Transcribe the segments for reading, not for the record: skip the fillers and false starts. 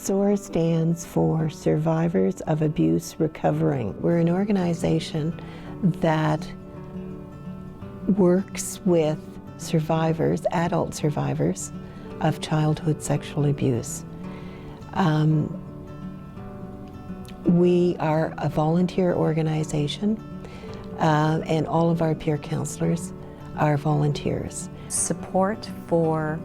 Soar stands for Survivors of Abuse Recovering. We're an organization that works with survivors, adult survivors of childhood sexual abuse. We are a volunteer organization, and all of our peer counselors are volunteers. Support for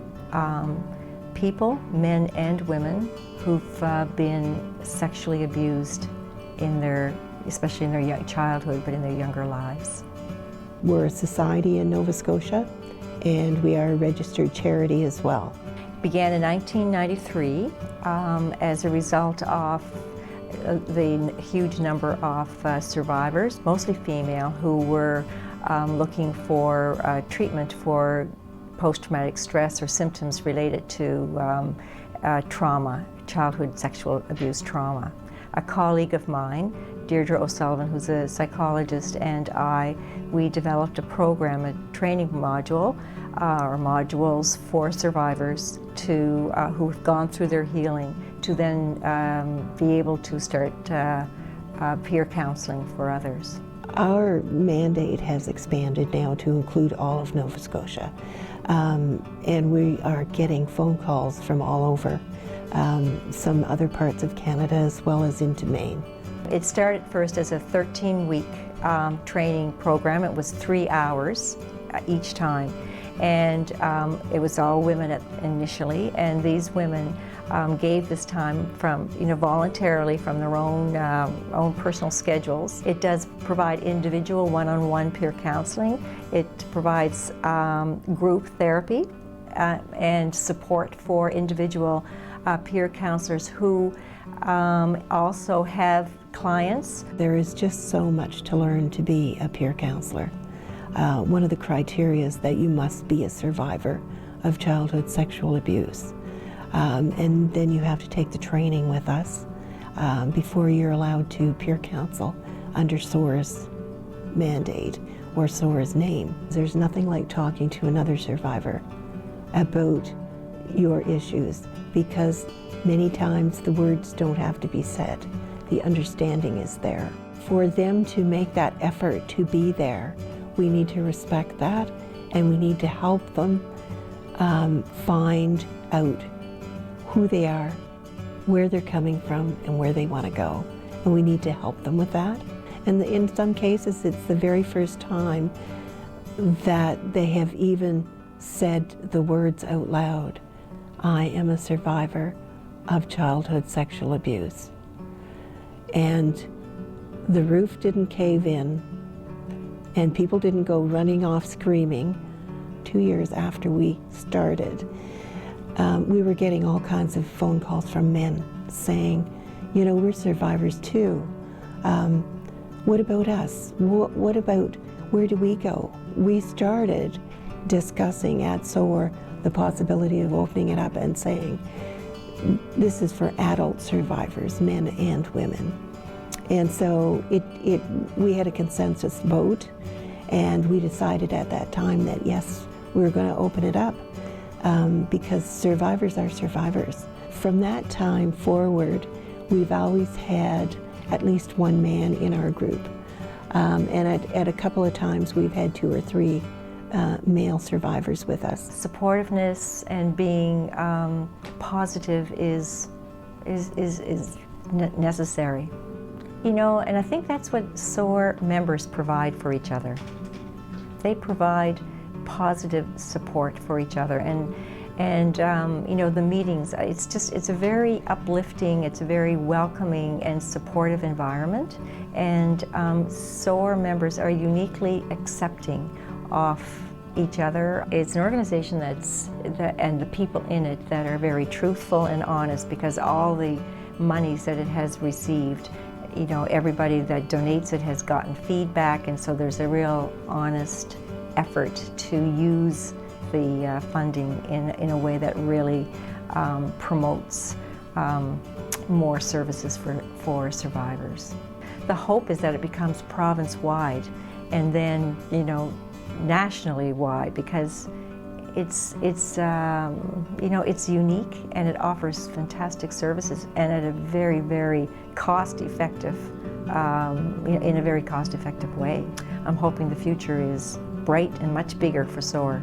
people, men and women, who've been sexually abused especially in their childhood, but in their younger lives. We're a society in Nova Scotia, and we are a registered charity as well. It began in 1993 as a result of the huge number of survivors, mostly female, who were looking for treatment for post-traumatic stress or symptoms related to trauma, childhood sexual abuse trauma. A colleague of mine, Deirdre O'Sullivan, who's a psychologist, and we developed a program, a training module, or modules for survivors who've gone through their healing to then be able to start peer counseling for others. Our mandate has expanded now to include all of Nova Scotia, and we are getting phone calls from all over, some other parts of Canada as well as into Maine. It started first as a 13-week training program. It was 3 hours each time, and it was all women initially, and these women gave this time voluntarily from their own personal schedules. It does provide individual one-on-one peer counseling. It provides group therapy and support for individual peer counselors who also have clients. There is just so much to learn to be a peer counselor. One of the criteria is that you must be a survivor of childhood sexual abuse. And then you have to take the training with us before you're allowed to peer counsel under Soar's mandate or Soar's name. There's nothing like talking to another survivor about your issues, because many times the words don't have to be said. The understanding is there. For them to make that effort to be there, we need to respect that, and we need to help them find out who they are, where they're coming from, and where they want to go. And we need to help them with that. And in some cases, it's the very first time that they have even said the words out loud, "I am a survivor of childhood sexual abuse." And the roof didn't cave in, and people didn't go running off screaming 2 years after we started. We were getting all kinds of phone calls from men saying, you know, we're survivors too. What about us? What about, where do we go? We started discussing at SOAR the possibility of opening it up and saying, this is for adult survivors, men and women. And so we had a consensus vote, and we decided at that time that yes, we were going to open it up. Because survivors are survivors. From that time forward, we've always had at least one man in our group. And at a couple of times, we've had 2 or 3 male survivors with us. Supportiveness and being positive is necessary. You know, and I think that's what SOAR members provide for each other. They provide positive support for each other, and you know, the meetings, it's a very uplifting, it's a very welcoming and supportive environment, and SOAR members are uniquely accepting of each other. It's an organization and the people in it that are very truthful and honest, because all the monies that it has received, you know, everybody that donates it has gotten feedback, and so there's a real honest effort to use the funding in a way that really promotes more services for survivors. The hope is that it becomes province-wide, and then, you know, nationally wide, because you know, it's unique and it offers fantastic services and at a very, very cost-effective, in a very cost-effective way. I'm hoping the future is bright and much bigger for Soar.